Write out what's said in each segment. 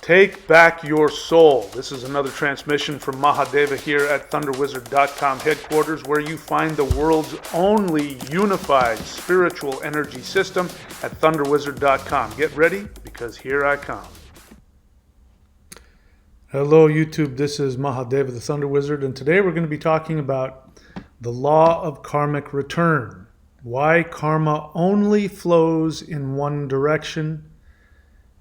Take back your soul. This is another transmission from Mahadeva here at thunderwizard.com headquarters, where you find the world's only unified spiritual energy system at thunderwizard.com. Get ready, because here I come. Hello YouTube, this is Mahadeva the Thunder Wizard, and today we're going to be talking about the Law of Karmic Return. Why karma only flows in one direction,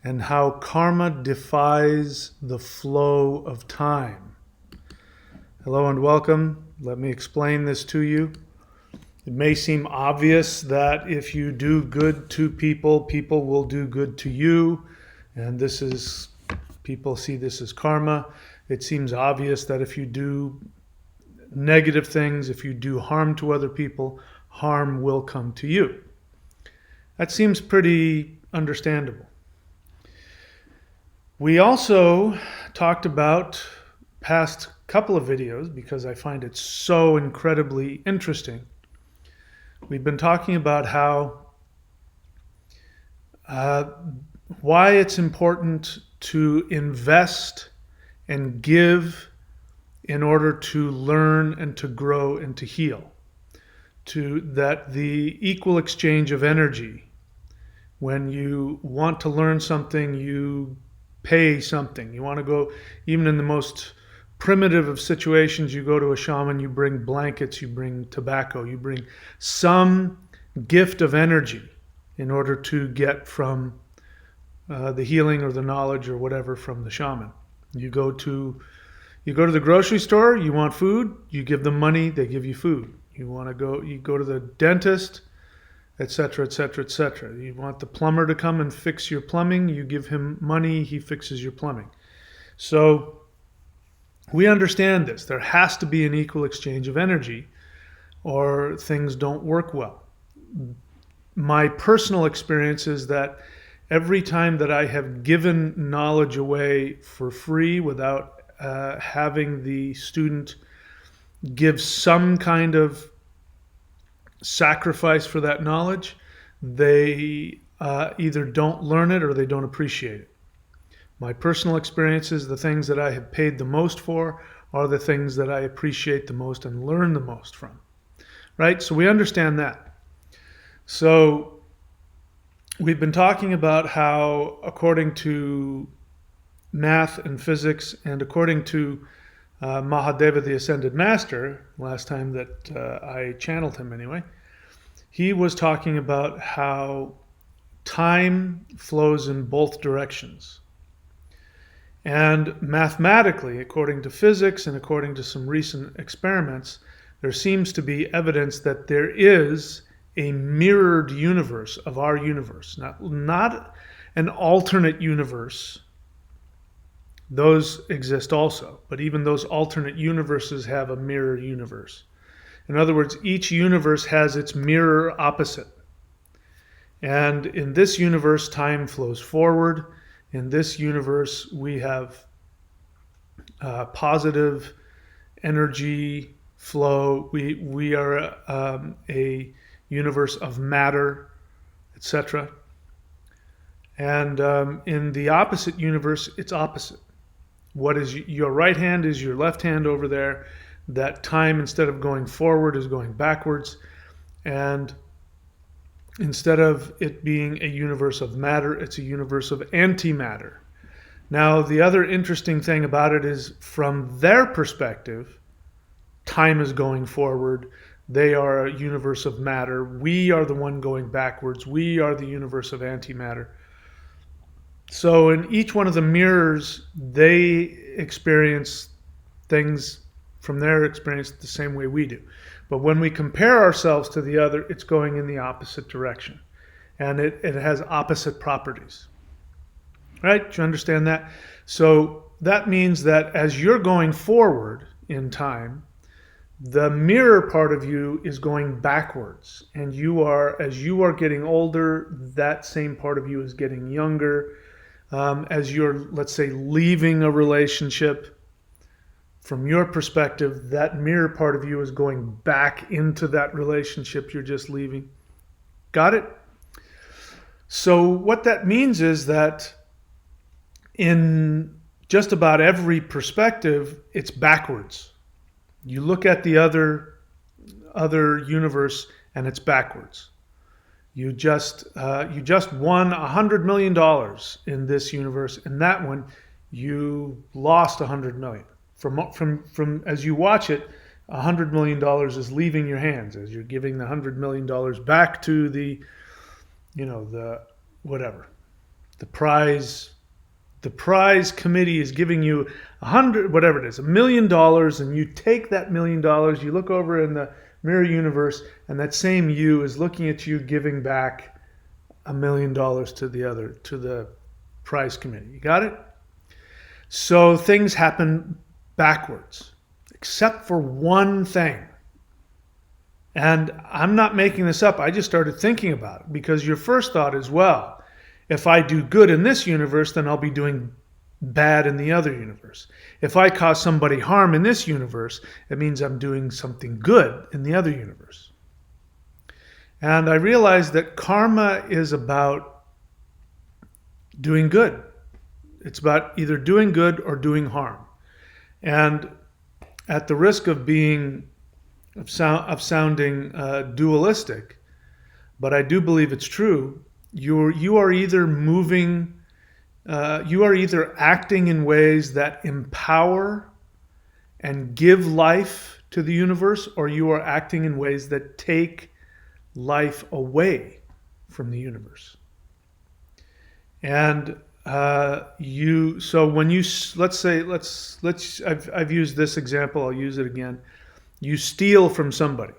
and how karma defies the flow of time. Hello and welcome. Let me explain this to you. It may seem obvious that if you do good to people, people will do good to you, and people see this as karma. It seems obvious that if you do negative things, if you do harm to other people, harm will come to you. That seems pretty understandable. We also talked about past couple of videos, because I find it so incredibly interesting. We've been talking about why it's important to invest and give in order to learn and to grow and to heal. That the equal exchange of energy, when you want to learn something, you pay something. You want to go, even in the most primitive of situations, you go to a shaman, you bring blankets, you bring tobacco, you bring some gift of energy in order to get from the healing or the knowledge or whatever from the shaman. You go to the grocery store, you want food, you give them money, they give you food. You go to the dentist, etc., etc., etc. You want the plumber to come and fix your plumbing, you give him money, he fixes your plumbing. So we understand this. There has to be an equal exchange of energy, or things don't work well. My personal experience is that every time that I have given knowledge away for free without having the student give some kind of sacrifice for that knowledge, they either don't learn it or they don't appreciate it. My personal experience is the things that I have paid the most for are the things that I appreciate the most and learn the most from. Right? So we understand that. So we've been talking about how, according to math and physics, and according to Mahadeva the Ascended Master, last time that I channeled him anyway, he was talking about how time flows in both directions. And mathematically, according to physics and according to some recent experiments, there seems to be evidence that there is a mirrored universe of our universe. Not an alternate universe. Those exist also, but even those alternate universes have a mirror universe. In other words, each universe has its mirror opposite. And in this universe, time flows forward. In this universe, we have positive energy flow. We are a universe of matter, etc. And in the opposite universe, it's opposite. What is your right hand is your left hand over there. That time, instead of going forward, is going backwards. And instead of it being a universe of matter, it's a universe of antimatter. Now, the other interesting thing about it is, from their perspective, time is going forward. They are a universe of matter. We are the one going backwards. We are the universe of antimatter. So in each one of the mirrors, they experience things from their experience the same way we do. But when we compare ourselves to the other, it's going in the opposite direction. And it has opposite properties. Right? Do you understand that? So that means that as you're going forward in time, the mirror part of you is going backwards. And as you are getting older, that same part of you is getting younger. As you're, let's say, leaving a relationship, from your perspective, that mirror part of you is going back into that relationship you're just leaving. Got it? So what that means is that in just about every perspective, it's backwards. You look at the other universe and it's backwards. You just won $100 million in this universe. In that one, you lost $100 million. From as you watch it, $100 million is leaving your hands as you're giving the $100 million back to the whatever the prize. The prize committee is giving you $1 million, and you take that $1 million. You look over in the mirror universe, and that same you is looking at you giving back $1 million to the prize committee. You got it? So things happen backwards, except for one thing. And I'm not making this up. I just started thinking about it because your first thought is, well, if I do good in this universe, then I'll be doing bad in the other universe. If I cause somebody harm in this universe, it means I'm doing something good in the other universe. And I realized that karma is about doing good. It's about either doing good or doing harm. And at the risk of sounding dualistic, but I do believe it's true, you are either acting in ways that empower and give life to the universe, or you are acting in ways that take life away from the universe. And so when you, I've used this example, I'll use it again. You steal from somebody.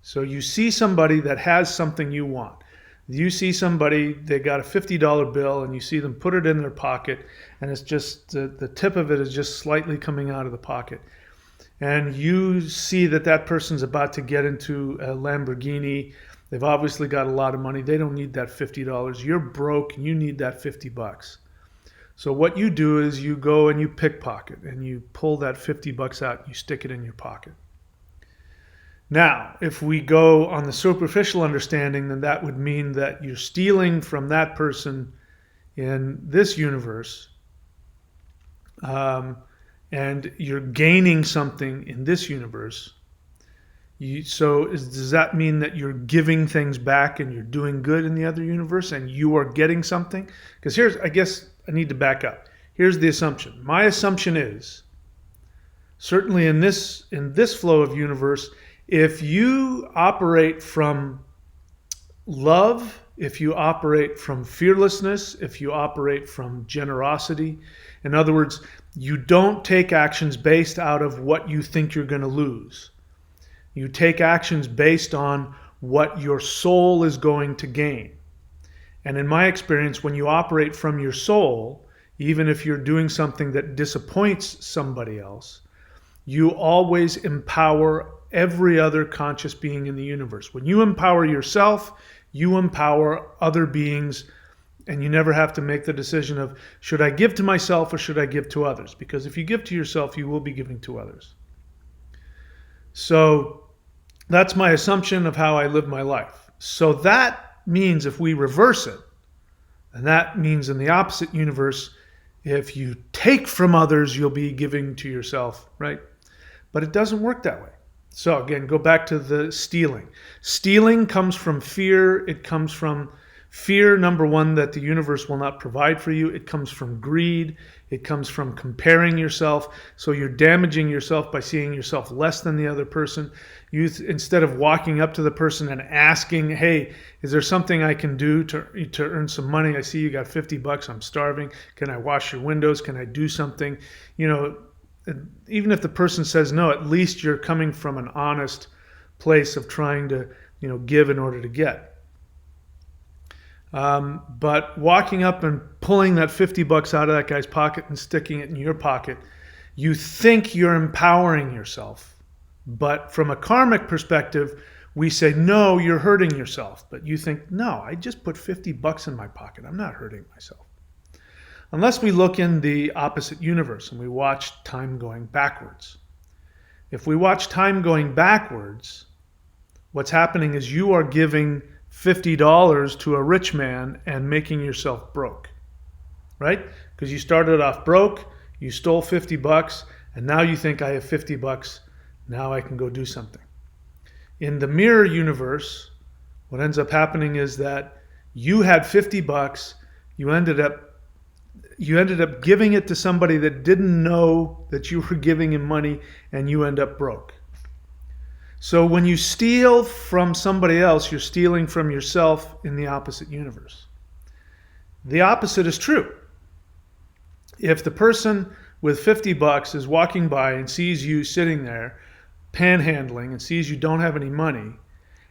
So you see somebody that has something you want. You see somebody, they got a $50 bill, and you see them put it in their pocket, and it's just, the tip of it is just slightly coming out of the pocket. And you see that person's about to get into a Lamborghini. They've obviously got a lot of money. They don't need that $50. You're broke, and you need that $50. So what you do is you go and you pickpocket, and you pull that $50 out, and you stick it in your pocket. Now, if we go on the superficial understanding, then that would mean that you're stealing from that person in this universe, and you're gaining something in this universe. Does that mean that you're giving things back and you're doing good in the other universe and you are getting something? Because I guess I need to back up. Here's the assumption. My assumption is, certainly in this flow of universe, if you operate from love, if you operate from fearlessness, if you operate from generosity, in other words, you don't take actions based out of what you think you're going to lose. You take actions based on what your soul is going to gain. And in my experience, when you operate from your soul, even if you're doing something that disappoints somebody else, you always empower every other conscious being in the universe. When you empower yourself, you empower other beings, and you never have to make the decision of, should I give to myself or should I give to others? Because if you give to yourself, you will be giving to others. So that's my assumption of how I live my life. So that means if we reverse it, and that means in the opposite universe, if you take from others, you'll be giving to yourself, right? But it doesn't work that way. So again, go back to the stealing. Stealing comes from fear. It comes from fear, number one, that the universe will not provide for you. It comes from greed. It comes from comparing yourself. So you're damaging yourself by seeing yourself less than the other person. Instead of walking up to the person and asking, hey, is there something I can do to earn some money? I see you got $50. I'm starving. Can I wash your windows? Can I do something? Even if the person says no, at least you're coming from an honest place of trying to, give in order to get. But walking up and pulling that $50 out of that guy's pocket and sticking it in your pocket, you think you're empowering yourself. But from a karmic perspective, we say, no, you're hurting yourself. But you think, no, I just put $50 in my pocket. I'm not hurting myself. Unless we look in the opposite universe and we watch time going backwards. If we watch time going backwards, what's happening is you are giving $50 to a rich man and making yourself broke. right? Because you started off broke, you stole 50 bucks, and now you think I have 50 bucks, now I can go do something. In the mirror universe, what ends up happening is that you had 50 bucks, you ended up giving it to somebody that didn't know that you were giving him money, and you end up broke. So when you steal from somebody else, you're stealing from yourself in the opposite universe. The opposite is true. If the person with 50 bucks is walking by and sees you sitting there panhandling and sees you don't have any money,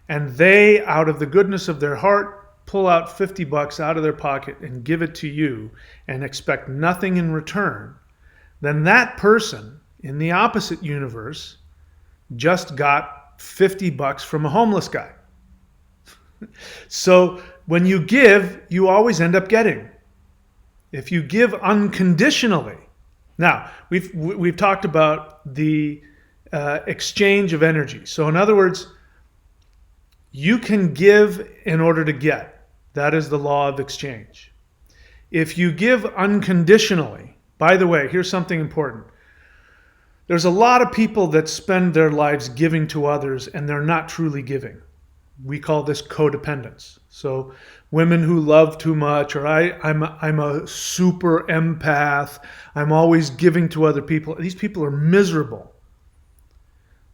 and they, out of the goodness of their heart, pull out 50 bucks out of their pocket and give it to you and expect nothing in return, then that person in the opposite universe just got 50 bucks from a homeless guy. So when you give, you always end up getting. If you give unconditionally, now we've talked about the exchange of energy. So in other words, you can give in order to get. That is the law of exchange. If you give unconditionally, by the way, here's something important. There's a lot of people that spend their lives giving to others and they're not truly giving. We call this codependence. So women who love too much, or I'm a super empath, I'm always giving to other people. These people are miserable.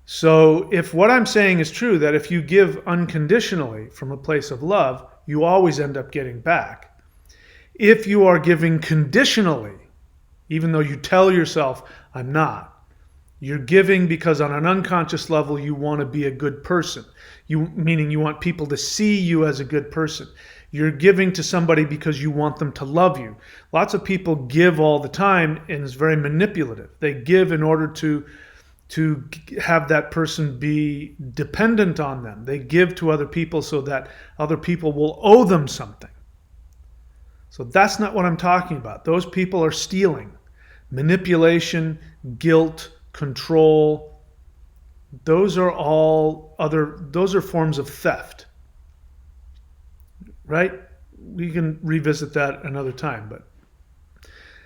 So if what I'm saying is true, that if you give unconditionally from a place of love, you always end up getting back. If you are giving conditionally, even though you tell yourself, I'm not, you're giving because on an unconscious level you want to be a good person. Meaning you want people to see you as a good person. You're giving to somebody because you want them to love you. Lots of people give all the time and it's very manipulative. They give in order to have that person be dependent on them. They give to other people so that other people will owe them something. So that's not what I'm talking about. Those people are stealing. Manipulation, guilt, control, those are forms of theft, right? We can revisit that another time, but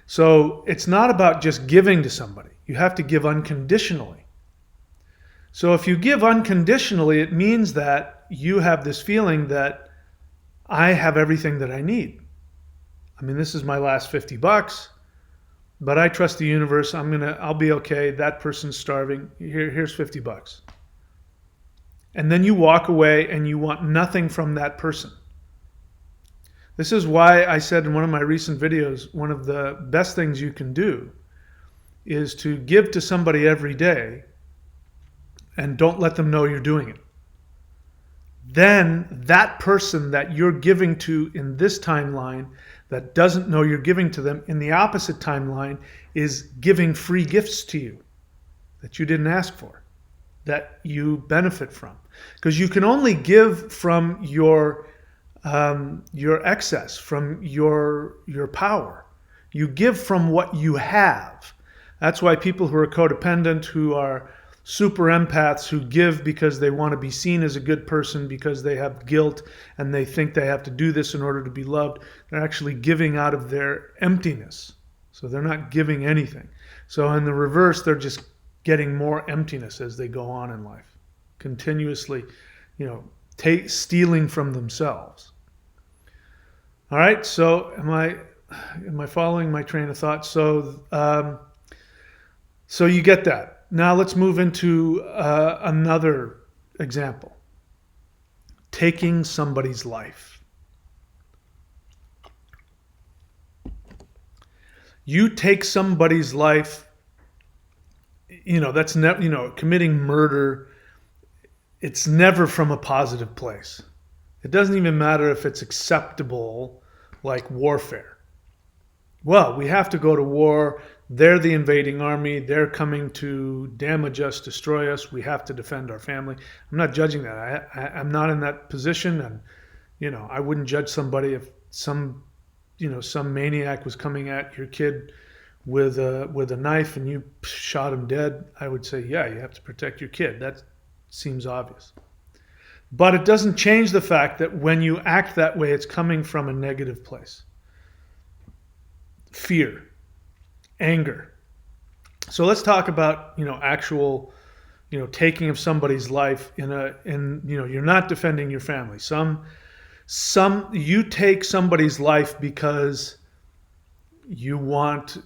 so it's not about just giving to somebody. You have to give unconditionally. So if you give unconditionally, it means that you have this feeling that I have everything that I need. I mean, this is my last 50 bucks. But I trust the universe. I'll be okay. That person's starving. Here's 50 bucks. And then you walk away and you want nothing from that person. This is why I said in one of my recent videos, one of the best things you can do is to give to somebody every day and don't let them know you're doing it. Then that person that you're giving to in this timeline that doesn't know you're giving to them in the opposite timeline is giving free gifts to you that you didn't ask for, that you benefit from. Because you can only give from your excess, from your power. You give from what you have. That's why people who are codependent, who are super empaths, who give because they want to be seen as a good person, because they have guilt and they think they have to do this in order to be loved, they're actually giving out of their emptiness. So they're not giving anything. So in the reverse, they're just getting more emptiness as they go on in life, continuously, stealing from themselves. All right, so am I following my train of thought? So you get that. Now let's move into another example. Taking somebody's life. You take somebody's life, that's never, committing murder, it's never from a positive place. It doesn't even matter if it's acceptable, like warfare. Well, we have to go to war. They're the invading army. They're coming to damage us, destroy us. We have to defend our family. I'm not judging that. I'm not in that position. And, I wouldn't judge somebody if some maniac was coming at your kid with a knife and you shot him dead. I would say, yeah, you have to protect your kid. That seems obvious. But it doesn't change the fact that when you act that way, it's coming from a negative place. fear, anger. So let's talk about, actual, taking of somebody's life you're not defending your family. Some you take somebody's life because you want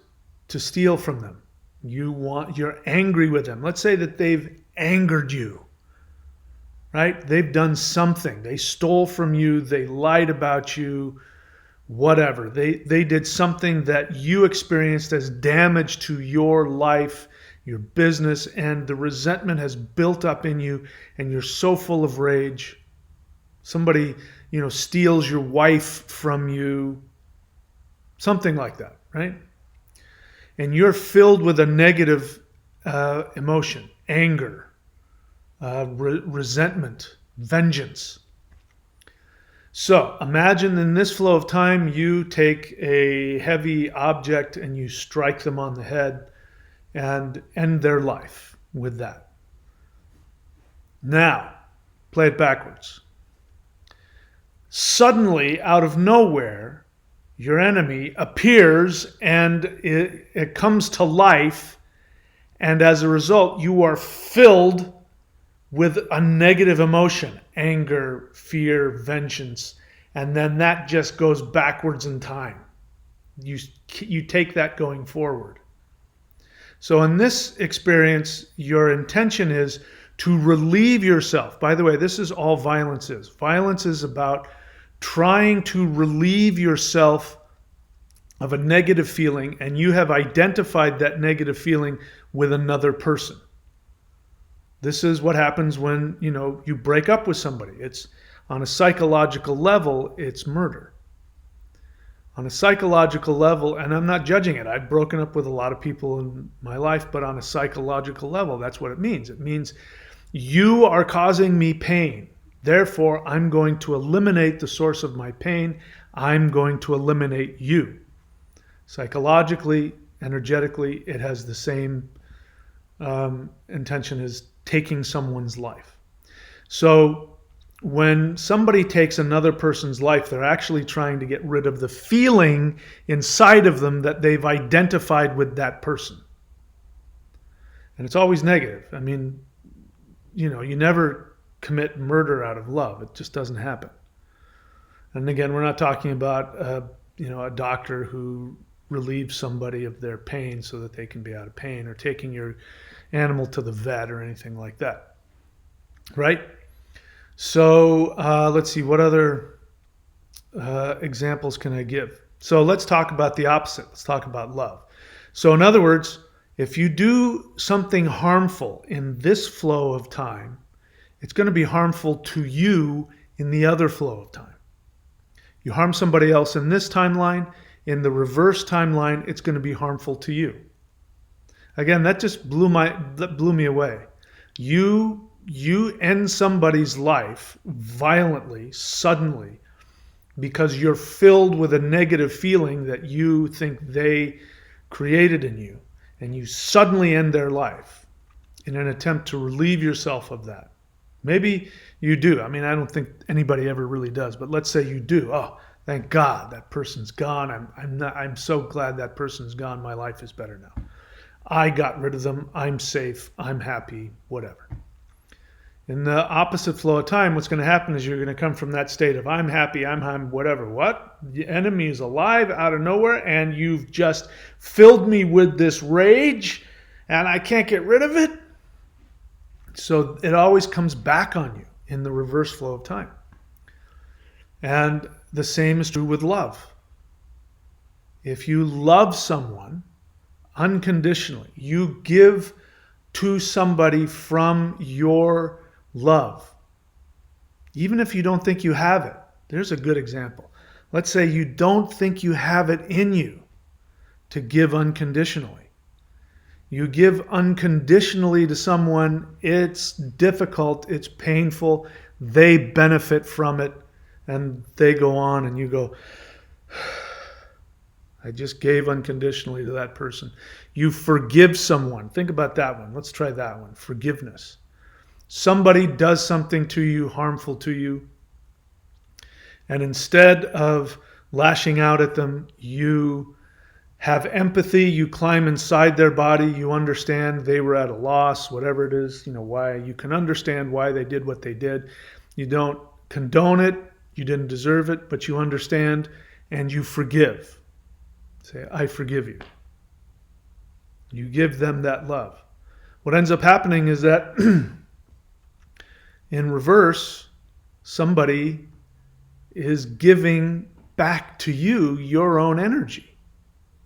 to steal from them. You're angry with them. Let's say that they've angered you, right? They've done something. They stole from you, they lied about you, whatever. They did something that you experienced as damage to your life, your business, and the resentment has built up in you, and you're so full of rage. Somebody, steals your wife from you, something like that, right? And you're filled with a negative emotion, anger, resentment, vengeance. So imagine in this flow of time, you take a heavy object and you strike them on the head and end their life with that. Now, play it backwards. Suddenly, out of nowhere, your enemy appears and it comes to life, and as a result, you are filled with a negative emotion, anger, fear, vengeance, and then that just goes backwards in time. You take that going forward. So in this experience, your intention is to relieve yourself. By the way, this is all violence is. Violence is about trying to relieve yourself of a negative feeling, and you have identified that negative feeling with another person. This is what happens when, you break up with somebody. It's on a psychological level, it's murder. On a psychological level, and I'm not judging it. I've broken up with a lot of people in my life, but on a psychological level, that's what it means. It means you are causing me pain. Therefore, I'm going to eliminate the source of my pain. I'm going to eliminate you. Psychologically, energetically, it has the same intention as taking someone's life. So when somebody takes another person's life, they're actually trying to get rid of the feeling inside of them that they've identified with that person. And it's always negative. I mean, you never commit murder out of love. It just doesn't happen. And again, we're not talking about a doctor who relieves somebody of their pain so that they can be out of pain, or taking your animal to the vet or anything like that, right? So let's see, what other examples can I give? So let's talk about the opposite. Let's talk about love. So in other words, if you do something harmful in this flow of time, it's going to be harmful to you in the other flow of time. You harm somebody else in this timeline, in the reverse timeline, it's going to be harmful to you. Again, that just blew me away. You end somebody's life violently, suddenly, because you're filled with a negative feeling that you think they created in you, and you suddenly end their life in an attempt to relieve yourself of that. Maybe you do. I mean, I don't think anybody ever really does, but let's say you do. Oh, thank God that person's gone. I'm so glad that person's gone. My life is better now. I got rid of them. I'm safe. I'm happy, whatever. In the opposite flow of time, what's going to happen is you're going to come from that state of I'm happy, I'm whatever. What? The enemy is alive out of nowhere, and you've just filled me with this rage, and I can't get rid of it. So it always comes back on you in the reverse flow of time. And the same is true with love. If you love someone unconditionally, you give to somebody from your love, even if you don't think you have it. There's a good example. Let's say you don't think you have it in you to give unconditionally. You give unconditionally to someone, it's difficult, it's painful, they benefit from it, and they go on, and you go, I just gave unconditionally to that person. You forgive someone. Think about that one. Let's try that one. Forgiveness. Somebody does something to you, harmful to you, and instead of lashing out at them, you have empathy. You climb inside their body. You understand they were at a loss, whatever it is, why. You can understand why they did what they did. You don't condone it. You didn't deserve it, but you understand and you forgive. Say, I forgive you. You give them that love. What ends up happening is that in reverse, somebody is giving back to you your own energy.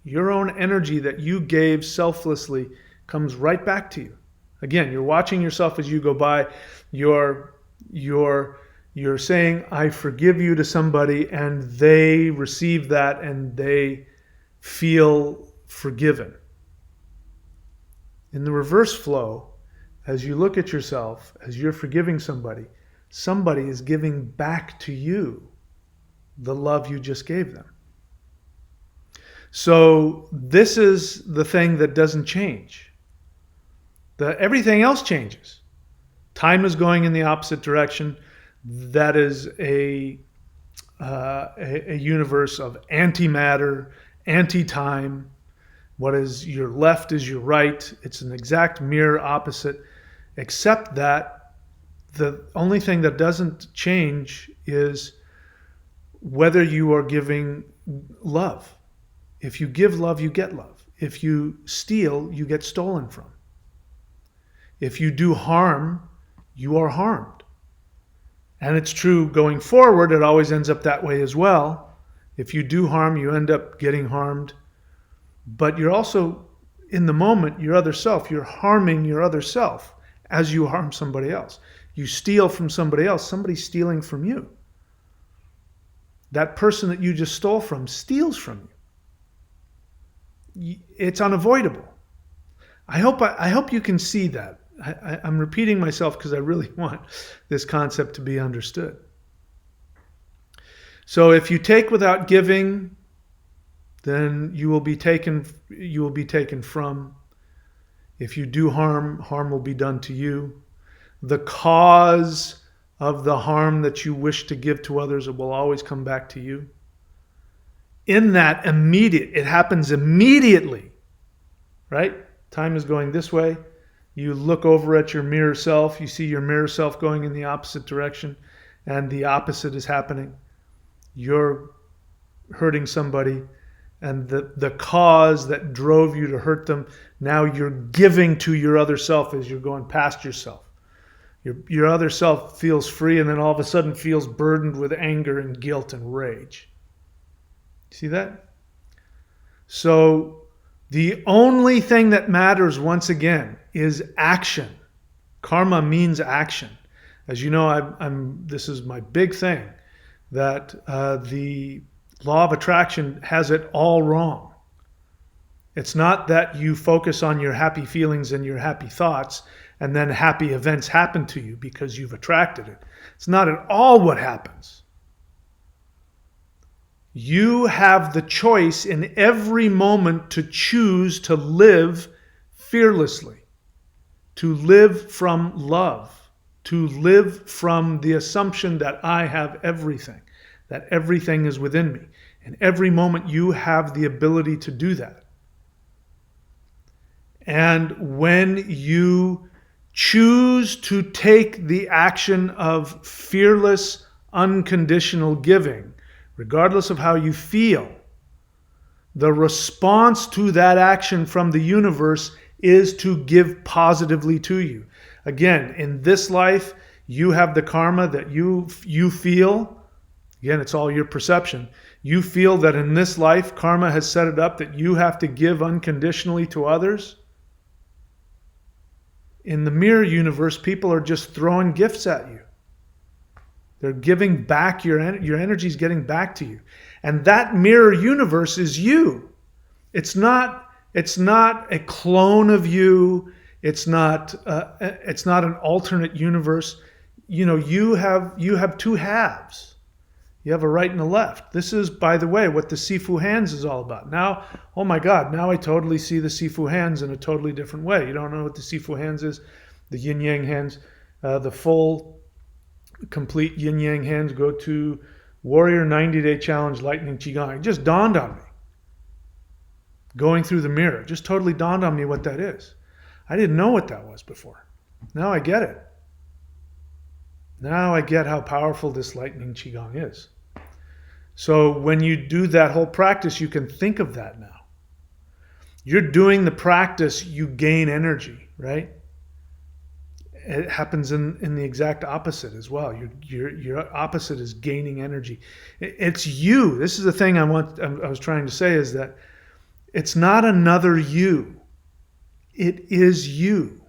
Your own energy that you gave selflessly comes right back to you. Again, you're watching yourself as you go by. You're saying, I forgive you to somebody, and they receive that and they feel forgiven. In the reverse flow, as you look at yourself, as you're forgiving somebody, somebody is giving back to you the love you just gave them. So this is the thing that doesn't change. Everything else changes. Time is going in the opposite direction. That is a universe of antimatter, anti-time. What is your left is your right. It's an exact mirror opposite, except that the only thing that doesn't change is whether you are giving love. If you give love, you get love. If you steal, you get stolen from. If you do harm, you are harmed. And it's true going forward, it always ends up that way as well. If you do harm, you end up getting harmed. But you're also, in the moment, your other self. You're harming your other self as you harm somebody else. You steal from somebody else, somebody's stealing from you. That person that you just stole from steals from you. It's unavoidable. I hope you can see that. I'm repeating myself because I really want this concept to be understood. So if you take without giving, then you will be taken from. If you do harm, harm will be done to you. The cause of the harm that you wish to give to others, it will always come back to you. In that it happens immediately, right? Time is going this way. You look over at your mirror self, you see your mirror self going in the opposite direction, and the opposite is happening. You're hurting somebody, and the cause that drove you to hurt them, now you're giving to your other self as you're going past yourself. Your other self feels free, and then all of a sudden feels burdened with anger and guilt and rage. See that? So the only thing that matters, once again, is action. Karma means action. As you know, this is my big thing, that the law of attraction has it all wrong. It's not that you focus on your happy feelings and your happy thoughts and then happy events happen to you because you've attracted it. It's not at all what happens. You have the choice in every moment to choose to live fearlessly, to live from love, to live from the assumption that I have everything, that everything is within me. In every moment you have the ability to do that. And when you choose to take the action of fearless, unconditional giving, regardless of how you feel, the response to that action from the universe is to give positively to you. Again, in this life, you have the karma that you feel. Again, it's all your perception. You feel that in this life, karma has set it up that you have to give unconditionally to others. In the mirror universe, people are just throwing gifts at you. They're giving back, your energy is getting back to you. And that mirror universe is you. It's not a clone of you. It's not an alternate universe. You have two halves. You have a right and a left. This is, by the way, what the Sifu hands is all about. Now, oh my God, now I totally see the Sifu hands in a totally different way. You don't know what the Sifu hands is? The yin-yang hands, the full, complete yin-yang hands. Go to Warrior 90-Day Challenge Lightning Qigong. It just dawned on me. going through the mirror. It just totally dawned on me what that is. I didn't know what that was before. Now I get it. Now I get how powerful this lightning qigong is. So when you do that whole practice, you can think of that now. You're doing the practice, you gain energy, right? It happens in the exact opposite as well. Your opposite is gaining energy. It's you. This is the thing I was trying to say, is that it's not another you. It is you.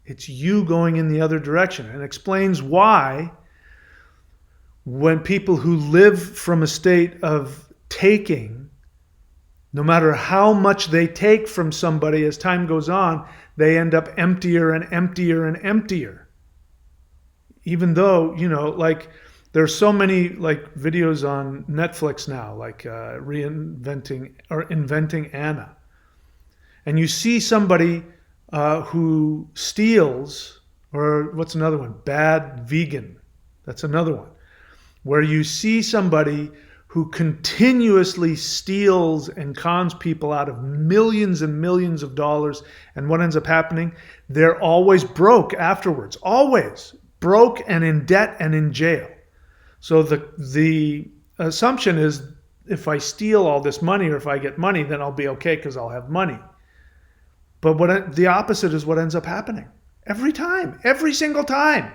It's you going in the other direction. And it explains why when people who live from a state of taking, no matter how much they take from somebody, as time goes on, they end up emptier and emptier and emptier. Even though, like there's so many like videos on Netflix now, like reinventing or inventing Anna. And you see somebody who steals, or what's another one? Bad vegan. That's another one. Where you see somebody who continuously steals and cons people out of millions and millions of dollars. And what ends up happening? They're always broke afterwards. Always broke and in debt and in jail. So the assumption is, if I steal all this money, or if I get money, then I'll be okay because I'll have money. But the opposite is what ends up happening. Every time. Every single time.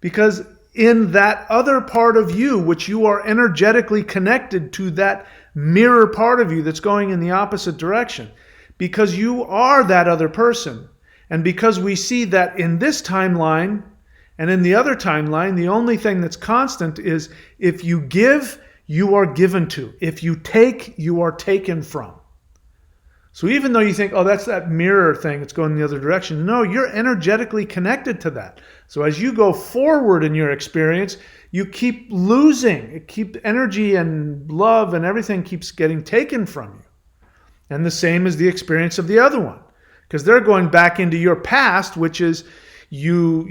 Because in that other part of you, which you are energetically connected to, that mirror part of you that's going in the opposite direction, because you are that other person. And because we see that in this timeline and in the other timeline, the only thing that's constant is, if you give, you are given to. If you take, you are taken from. So even though you think, oh, that's that mirror thing, it's going in the other direction. No, you're energetically connected to that. So as you go forward in your experience, you keep losing. Energy and love and everything keeps getting taken from you. And the same is the experience of the other one. Because they're going back into your past, which is you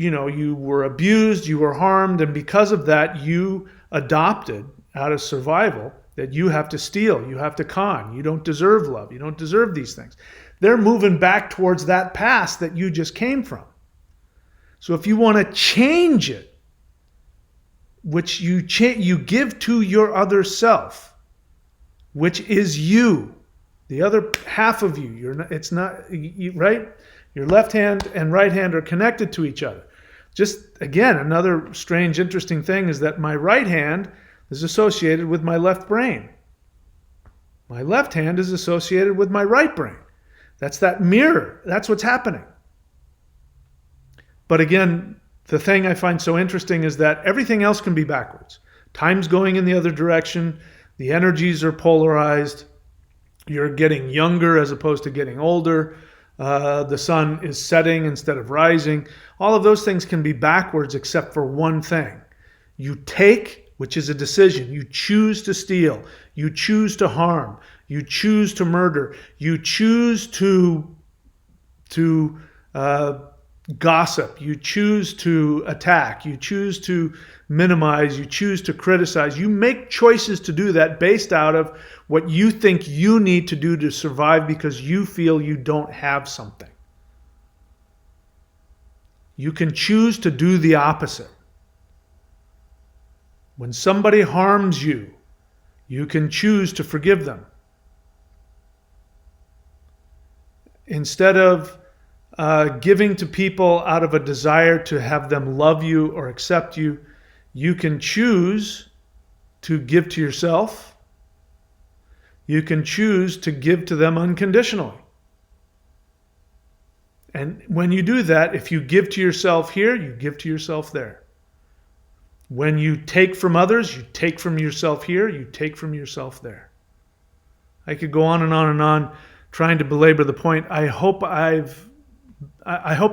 were abused, you were harmed, and because of that, you adopted out of survival that you have to steal, you have to con, you don't deserve love, you don't deserve these things. They're moving back towards that past that you just came from. So if you want to change it, which you give to your other self, which is you, the other half of you, right? Your left hand and right hand are connected to each other. Just again, another strange, interesting thing is that my right hand is associated with my left brain. My left hand is associated with my right brain. That's that mirror. That's what's happening. But again, the thing I find so interesting is that everything else can be backwards. Time's going in the other direction. The energies are polarized. You're getting younger as opposed to getting older. The sun is setting instead of rising. All of those things can be backwards except for one thing. You take, which is a decision. You choose to steal. You choose to harm. You choose to murder. You choose to gossip. You choose to attack. You choose to minimize. You choose to criticize. You make choices to do that based out of what you think you need to do to survive because you feel you don't have something. You can choose to do the opposite. When somebody harms you, you can choose to forgive them. Instead of giving to people out of a desire to have them love you or accept you, you can choose to give to yourself. You can choose to give to them unconditionally. And when you do that, if you give to yourself here, you give to yourself there. When you take from others, you take from yourself here, you take from yourself there. I could go on and on and on trying to belabor the point. I hope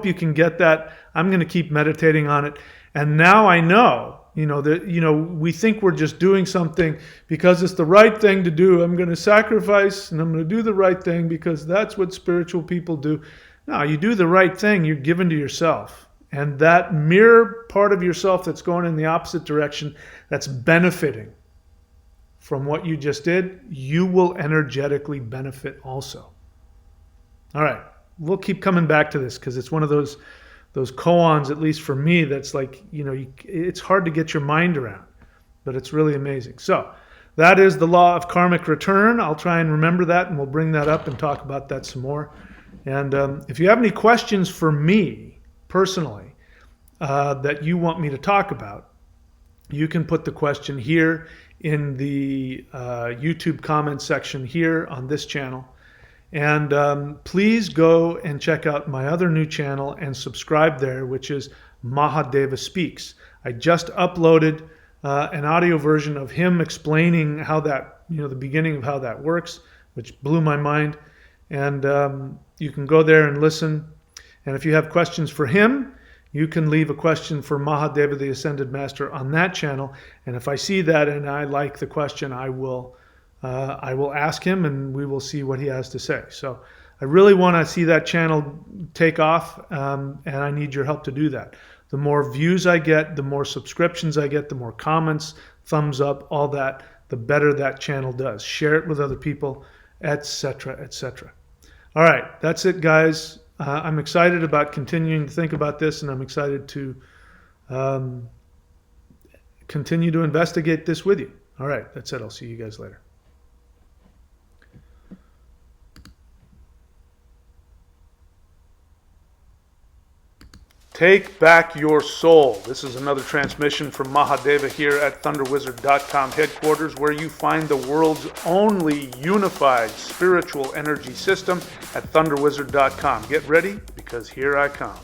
you can get that. I'm going to keep meditating on it. And now I know, we think we're just doing something because it's the right thing to do. I'm going to sacrifice and I'm going to do the right thing because that's what spiritual people do. No, you do the right thing. You're given to yourself. And that mirror part of yourself that's going in the opposite direction, that's benefiting from what you just did, you will energetically benefit also. All right, we'll keep coming back to this because it's one of those koans, at least for me, that's like, it's hard to get your mind around, but it's really amazing. So that is the law of karmic return. I'll try and remember that, and we'll bring that up and talk about that some more. And if you have any questions for me personally that you want me to talk about, you can put the question here in the YouTube comment section here on this channel. And please go and check out my other new channel and subscribe there, which is Mahadeva Speaks. I just uploaded an audio version of him explaining how that, the beginning of how that works, which blew my mind. And you can go there and listen. And if you have questions for him, you can leave a question for Mahadeva, the Ascended Master, on that channel. And if I see that and I like the question, I will ask him, and we will see what he has to say. So I really want to see that channel take off, and I need your help to do that. The more views I get, the more subscriptions I get, the more comments, thumbs up, all that, the better that channel does. Share it with other people, etc., etc. All right, that's it, guys. I'm excited about continuing to think about this, and I'm excited to continue to investigate this with you. All right, that's it. I'll see you guys later. Take back your soul. This is another transmission from Mahadeva here at ThunderWizard.com headquarters, where you find the world's only unified spiritual energy system at ThunderWizard.com. Get ready, because here I come.